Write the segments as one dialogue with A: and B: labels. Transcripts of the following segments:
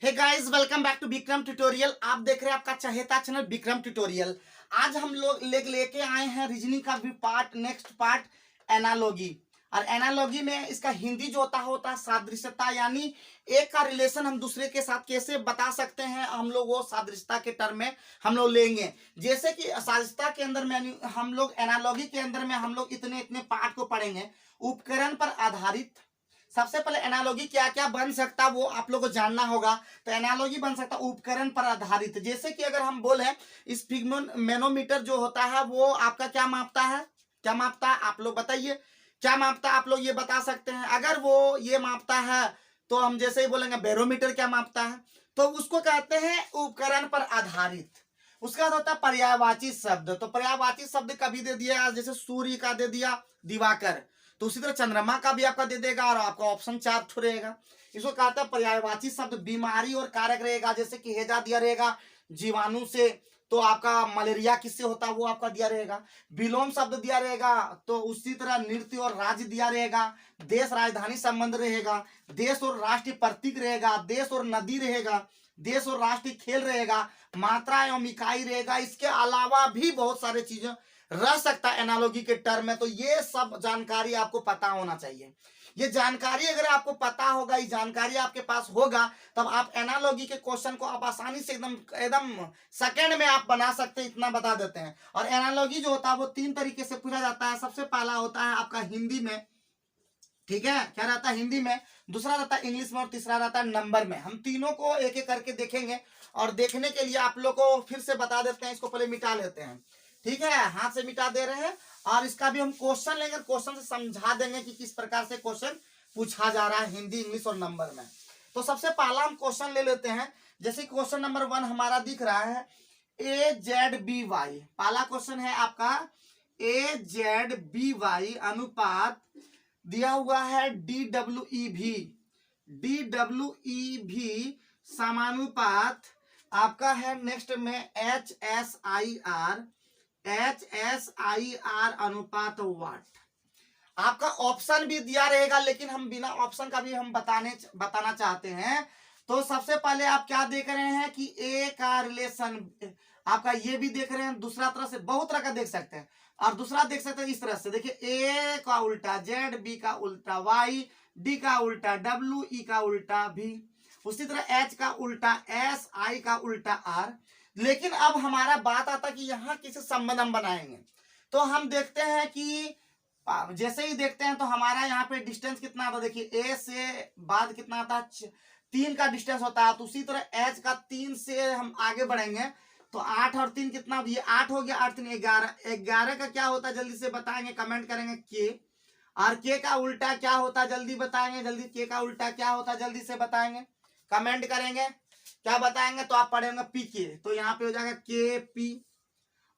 A: Hey guys, welcome back to Vikram tutorial. आप देख रहे हैं आपका चहेता चैनल विक्रम ट्यूटोरियल। आज हम लोग लेके आए हैं रीजनिंग का भी नेक्स्ट पार्ट एनालॉजी। और एनालॉजी में इसका हिंदी जो होता है सादृश्यता, यानी एक का रिलेशन हम दूसरे के साथ कैसे बता सकते हैं, हम लोग वो सादृश्यता के टर्म में हम लोग लेंगे। जैसे कि सादृश्यता के अंदर में हम लोग एनालॉजी के अंदर में हम लोग इतने इतने पार्ट को पढ़ेंगे। उपकरण पर आधारित, सबसे पहले एनालॉजी क्या क्या बन सकता वो आप लोगों को जानना होगा। तो एनालॉजी बन सकता उपकरण पर आधारित। जैसे कि अगर हम बोले इस मैनोमीटर जो होता है वो आपका क्या मापता है, क्या मापता है आप लोग बताइए, क्या मापता है आप लोग ये बता सकते हैं। अगर वो ये मापता है तो हम जैसे ही बोलेंगे बैरोमीटर क्या मापता है, तो उसको कहते हैं उपकरण पर आधारित। उसका होता है पर्यायवाची शब्द। तो पर्यायवाची शब्द कभी दे दिया, जैसे सूर्य का दे दिया दिवाकर, तो उसी तरह चंद्रमा का भी आपका दे देगा और आपका ऑप्शन 4 रहेगा। इसको कहते हैं पर्यायवाची शब्द। बीमारी और कारक रहेगा, जैसे कि हैजा दिया रहेगा जीवाणु से, तो आपका मलेरिया किससे होता है वो आपका दिया रहेगा। विलोम शब्द दिया रहेगा, तो उसी तरह नृत्य और राज्य दिया रहेगा। देश राजधानी संबंध रहेगा, देश और राष्ट्रीय प्रतीक रहेगा, देश और नदी रहेगा, देश और राष्ट्रीय खेल रहेगा, मात्रा एवं इकाई रहेगा। इसके अलावा भी बहुत सारे चीजें रह सकता है एनालॉजी के टर्म में। तो ये सब जानकारी आपको पता होना चाहिए। ये जानकारी अगर आपको पता होगा, ये जानकारी आपके पास होगा, तब आप एनालॉजी के क्वेश्चन को आप आसानी से एकदम एकदम सेकंड में आप बना सकते हैं, इतना बता देते हैं। और एनालॉजी जो होता है वो 3 तरीके से पूछा जाता है। सबसे पहला होता है आपका हिंदी में, ठीक है, क्या रहता है हिंदी में, दूसरा रहता है इंग्लिश में, और तीसरा रहता है नंबर में। हम तीनों को एक एक करके देखेंगे, और देखने के लिए आप लोग को फिर से बता देते हैं। इसको पहले मिटा लेते हैं, ठीक है, हाथ से मिटा दे रहे हैं। और इसका भी हम क्वेश्चन लेंगे, क्वेश्चन से समझा देंगे कि किस प्रकार से क्वेश्चन पूछा जा रहा है हिंदी, इंग्लिश और नंबर में। तो सबसे पहला हम क्वेश्चन ले लेते हैं। जैसे क्वेश्चन नंबर 1 हमारा दिख रहा है AZBY। पहला क्वेश्चन है आपका AZBY अनुपात दिया हुआ है DWEV। DWEV समानुपात आपका है नेक्स्ट में HSIR अनुपात वाट। आपका ऑप्शन भी दिया रहेगा, लेकिन हम बिना ऑप्शन का भी हम बताना चाहते हैं। तो सबसे पहले आप क्या देख रहे हैं कि ए का रिलेशन आपका ये भी देख रहे हैं, दूसरा तरह से बहुत तरह का देख सकते हैं, और दूसरा देख सकते हैं इस तरह से। देखिए ए का उल्टा जेड, बी का उल्टा वाई, डी का उल्टा डब्ल्यू, ई का उल्टा भी, उसी तरह एच का उल्टा एस, आई का उल्टा आर। लेकिन अब हमारा बात आता कि यहाँ किसी संबंध हम बनाएंगे। तो हम देखते हैं कि जैसे ही देखते हैं तो हमारा यहाँ पे डिस्टेंस कितना आता है। देखिए ए से बाद कितना आता है 3 का डिस्टेंस होता है। तो उसी तरह एच का 3 से हम आगे बढ़ेंगे तो 8 और 3 कितना, ये 8 हो गया, 8 3 11। 11 का क्या होता है जल्दी से बताएंगे, कमेंट करेंगे के। और के का उल्टा क्या होता है जल्दी बताएंगे, जल्दी के का उल्टा क्या होता है जल्दी से बताएंगे, कमेंट करेंगे, क्या बताएंगे। तो आप पढ़ेंगे पी के, तो यहाँ पे हो जाएगा के पी।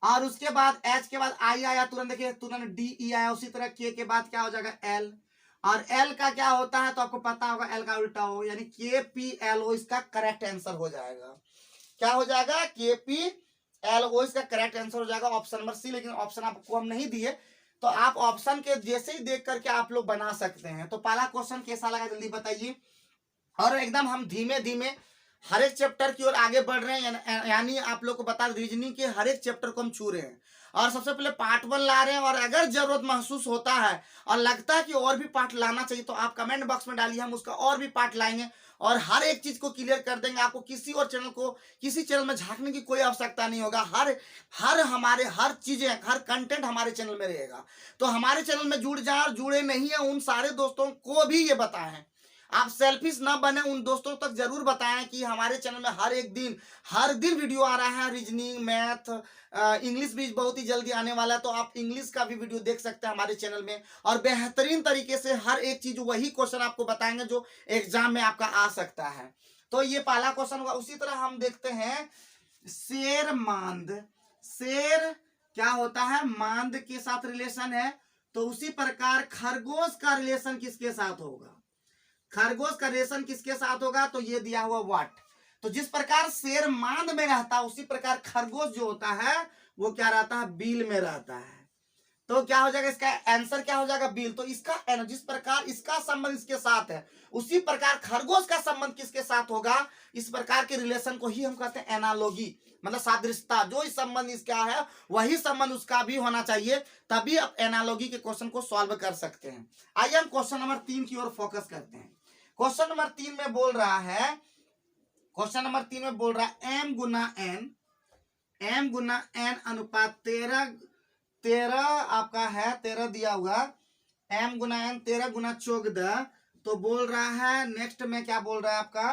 A: और उसके बाद एच के बाद आई आया तुरंत, देखिए तुरंत डी ई आया। उसी तरह के बाद क्या हो जाएगा एल, और एल का क्या होता है तो आपको पता होगा एल का उल्टा हो, यानी के पी एल ओ इसका करेक्ट आंसर हो जाएगा। क्या हो जाएगा के पी एल ओ इसका करेक्ट आंसर हो जाएगा ऑप्शन नंबर सी। लेकिन ऑप्शन आपको हम नहीं दिए, तो आप ऑप्शन के जैसे ही देख करके आप लोग बना सकते हैं। तो पहला क्वेश्चन कैसा लगा जल्दी बताइए। और एकदम हम धीमे धीमे हर एक चैप्टर की ओर आगे बढ़ रहे हैं, यानी आप लोग को बता रीजनिंग के हर एक चैप्टर को हम छू रहे हैं। और सबसे पहले पार्ट 1 ला रहे हैं, और अगर जरूरत महसूस होता है और लगता है कि और भी पार्ट लाना चाहिए तो आप कमेंट बॉक्स में डालिए, हम उसका और भी पार्ट लाएंगे और हर एक चीज को क्लियर कर देंगे। आपको किसी और चैनल को, किसी चैनल में झांकने की कोई आवश्यकता नहीं होगा। हर चीजें, हर कंटेंट हमारे चैनल में रहेगा। तो हमारे चैनल में जुड़ जाए, और जुड़े नहीं है उन सारे दोस्तों को भी ये बताएं। आप सेल्फिश ना बने, उन दोस्तों तक जरूर बताएं कि हमारे चैनल में हर दिन वीडियो आ रहा है। रीजनिंग, मैथ, इंग्लिश भी बहुत ही जल्दी आने वाला है, तो आप इंग्लिश का भी वीडियो देख सकते हैं हमारे चैनल में। और बेहतरीन तरीके से हर एक चीज, वही क्वेश्चन आपको बताएंगे जो एग्जाम में आपका आ सकता है। तो ये पहला क्वेश्चन होगा। उसी तरह हम देखते हैं शेर मांद। शेर क्या होता है, मांद के साथ रिलेशन है। तो उसी प्रकार खरगोश का रिलेशन किसके साथ होगा, खरगोश का रिलेशन किसके साथ होगा, तो ये दिया हुआ वाट। तो जिस प्रकार शेर मांद में रहता है उसी प्रकार खरगोश जो होता है वो क्या रहता है, बिल में रहता है। तो क्या हो जाएगा, इसका आंसर क्या हो जाएगा, बिल। तो इसका जिस प्रकार इसका संबंध इसके साथ है, उसी प्रकार खरगोश का संबंध किसके साथ होगा, इस प्रकार के रिलेशन को ही हम कहते हैं एनालॉगी, मतलब सादृश्यता। जो इस संबंध इसका है वही संबंध उसका भी होना चाहिए, तभी आप एनालॉगी के क्वेश्चन को सॉल्व कर सकते हैं। आइए हम क्वेश्चन नंबर 3 की ओर फोकस करते हैं। क्वेश्चन नंबर 3 में बोल रहा है, क्वेश्चन नंबर 3 में बोल रहा है m गुना n अनुपात 13 आपका है 13 दिया हुआ, m गुना n 13 गुना 14। तो बोल रहा है नेक्स्ट में क्या बोल रहा है आपका,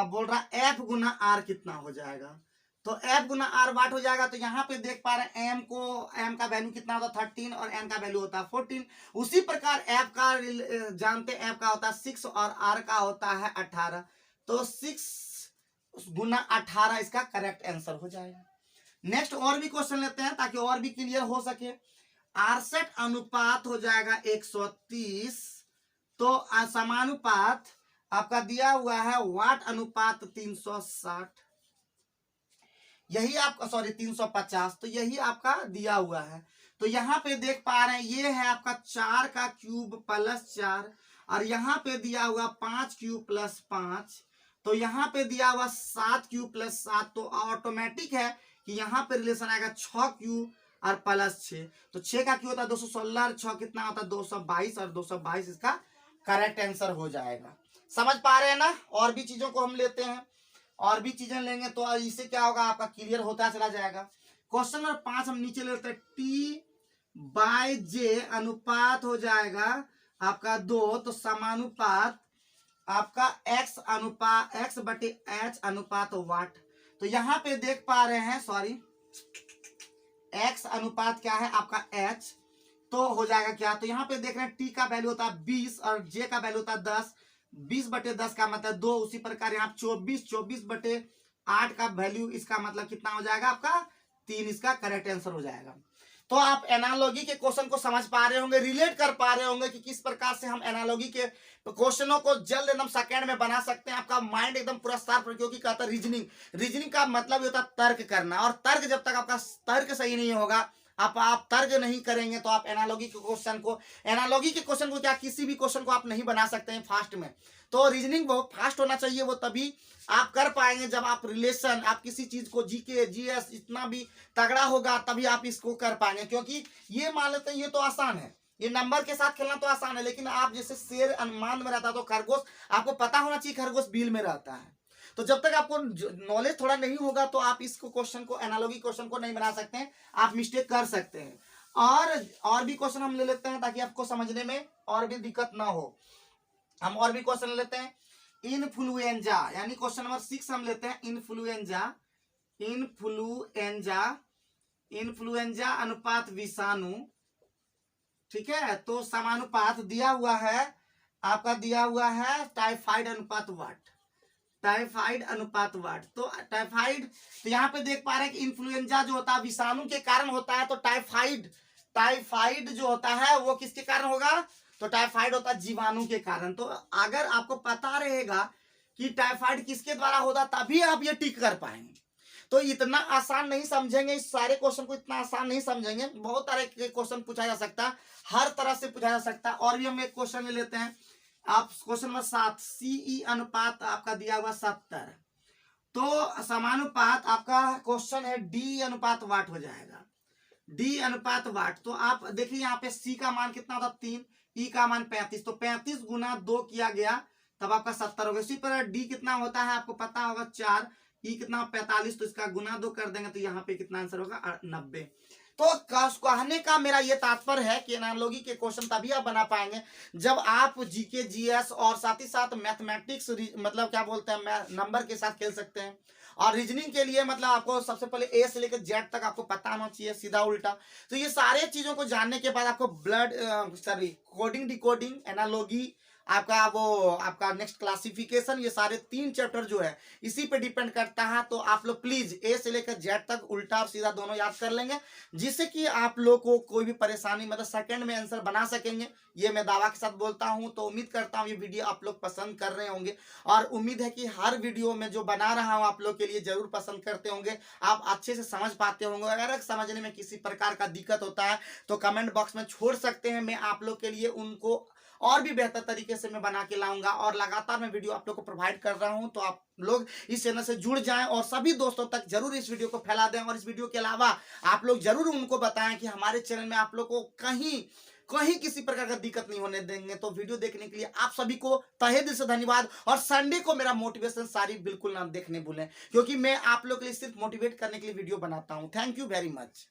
A: बोल रहा है f गुना r कितना हो जाएगा। तो f गुना r वाट हो जाएगा। तो यहाँ पे देख पा रहे हैं m का वैल्यू कितना होता है 13 और n का वैल्यू होता है 14। उसी प्रकार f का जानते हैं, f का होता है 6 और r का होता है 18। तो 6 गुना 18 इसका करेक्ट आंसर हो जाएगा। नेक्स्ट और भी क्वेश्चन लेते हैं ताकि और भी क्लियर हो सके। आरसेट अनुपात हो जाएगा 130। तो समानुपात आपका दिया हुआ है वाट अनुपात 360, यही आपका सॉरी 350। तो यही आपका दिया हुआ है। तो यहाँ पे देख पा रहे हैं ये है आपका 4 का क्यूब प्लस 4 और यहाँ पे दिया हुआ 5 क्यूब प्लस 5। तो यहाँ पे दिया हुआ 7 क्यूब प्लस 7। तो ऑटोमेटिक है कि यहाँ पे रिलेशन आएगा 6 क्यूब और प्लस 6। तो 6 का क्यूब होता है 216 और 6 कितना होता है 222 और 222 इसका करेक्ट आंसर हो जाएगा। समझ पा रहे हैं ना। और भी चीजों को हम लेते हैं, और भी चीजें लेंगे तो इससे क्या होगा आपका क्लियर होता चला जाएगा। क्वेश्चन नंबर 5 हम नीचे लेते हैं। T/J अनुपात हो जाएगा आपका 2। तो समानुपात आपका x बटे h अनुपात वाट। तो यहाँ पे देख पा रहे हैं सॉरी x अनुपात क्या है आपका h। तो हो जाएगा क्या, तो यहाँ पे देख रहे हैं t का वैल्यू होता है 20 और j का वैल्यू होता है 10। 20 बटे 10 का मतलब 2। उसी प्रकार यहाँ 24 बटे 8 का वैल्यू इसका मतलब कितना हो जाएगा आपका 3। इसका करेक्ट आंसर हो जाएगा। तो आप एनालॉगी के क्वेश्चन को समझ पा रहे होंगे, रिलेट कर पा रहे होंगे कि किस प्रकार से हम एनालॉगी के क्वेश्चनों को जल्द एकदम सेकंड में बना सकते हैं। आपका माइंड एकदम पूरा शार्प, क्योंकि कहता है रीजनिंग का मतलब होता है तर्क करना। और तर्क जब तक आपका तर्क सही नहीं होगा, आप तर्क नहीं करेंगे तो आप एनालॉगी के क्वेश्चन को क्या किसी भी क्वेश्चन को आप नहीं बना सकते हैं फास्ट में। तो रीजनिंग बहुत फास्ट होना चाहिए, वो तभी आप कर पाएंगे जब आप रिलेशन, आप किसी चीज को जीके जीएस इतना भी तगड़ा होगा तभी आप इसको कर पाएंगे। क्योंकि ये मान लेते हैं ये तो आसान है, ये नंबर के साथ खेलना तो आसान है, लेकिन आप जैसे शेर अनुमान में रहता है तो खरगोश आपको पता होना चाहिए खरगोश बिल में रहता है। तो जब तक आपको नॉलेज थोड़ा नहीं होगा तो आप इसको क्वेश्चन को एनालॉगी क्वेश्चन को नहीं बना सकते हैं, आप मिस्टेक कर सकते हैं। और भी क्वेश्चन हम ले लेते हैं ताकि आपको समझने में और भी दिक्कत ना हो। हम और भी क्वेश्चन लेते हैं। इन्फ्लुएंजा यानी क्वेश्चन नंबर 6 हम लेते हैं। इन्फ्लुएंजा अनुपात विषाणु, ठीक है। तो समानुपात दिया हुआ है आपका, दिया हुआ है टाइफाइड अनुपात वाट। तो टाइफाइड, तो यहाँ पे देख पा रहे हैं कि इन्फ्लुएंजा जो होता है विषाणु के कारण होता है। तो टाइफाइड जो होता है वो किसके कारण होगा, तो टाइफाइड होता है जीवाणु के कारण। तो अगर आपको पता रहेगा कि टाइफाइड किसके द्वारा होता तभी आप ये टिक कर पाएंगे। तो इतना आसान नहीं समझेंगे, इस सारे क्वेश्चन को इतना आसान नहीं समझेंगे। बहुत तरह के क्वेश्चन पूछा जा सकता है, हर तरह से पूछा जा सकता है। और भी हम एक क्वेश्चन ले लेते हैं। आप क्वेश्चन नंबर 7, CE अनुपात आपका दिया हुआ 70। तो समानुपात आपका क्वेश्चन है D अनुपात वाट हो जाएगा, D अनुपात वाट। तो आप देखिए यहाँ पे C का मान कितना होता 3, E का मान 35। तो 35 गुना 2 किया गया तब आपका 70 होगा। इसी पर D कितना होता है आपको पता होगा 4, E कितना 45। तो इसका गुना 2 कर देंगे तो यहाँ पे कितना आंसर होगा 90। तो कहने का मेरा ये तात्पर्य है कि एनालॉगी के क्वेश्चन तभी आप बना पाएंगे जब आप जीके जीएस और साथ ही साथ मैथमेटिक्स मतलब क्या बोलते हैं नंबर के साथ खेल सकते हैं। और रीजनिंग के लिए मतलब आपको सबसे पहले ए से लेकर जेड तक आपको पता होना चाहिए, सीधा उल्टा। तो ये सारे चीजों को जानने के बाद आपको कोडिंग डिकोडिंग एनालॉगी आपका नेक्स्ट क्लासिफिकेशन, ये सारे 3 चैप्टर जो है इसी पे डिपेंड करता है। तो आप लोग प्लीज ए से लेकर जेड तक उल्टा और सीधा दोनों याद कर लेंगे, जिससे कि आप लोग को कोई भी परेशानी मतलब सेकंड में आंसर बना सकेंगे। ये मैं दावा के साथ बोलता हूं। तो उम्मीद करता हूं ये वीडियो आप लोग पसंद कर रहे होंगे और उम्मीद है कि हर वीडियो में जो बना रहा हूं आप लोग के लिए जरूर पसंद करते होंगे, आप अच्छे से समझ पाते होंगे। अगर समझने में किसी प्रकार का दिक्कत होता है तो कमेंट बॉक्स में छोड़ सकते हैं, मैं आप लोग के लिए उनको और भी बेहतर तरीके से मैं बना के लाऊंगा और लगातार मैं वीडियो आप लोग को प्रोवाइड कर रहा हूं। तो आप लोग इस चैनल से जुड़ जाएं और सभी दोस्तों तक जरूर इस वीडियो को फैला दें। और इस वीडियो के अलावा आप लोग जरूर उनको बताएं कि हमारे चैनल में आप लोग को कहीं कहीं किसी प्रकार का दिक्कत नहीं होने देंगे। तो वीडियो देखने के लिए आप सभी को तहे दिल से धन्यवाद। और संडे को मेरा मोटिवेशन सारी बिल्कुल ना देखने भूलें, क्योंकि मैं आप लोग के लिए सिर्फ मोटिवेट करने के लिए वीडियो बनाता हूं। Thank you very much.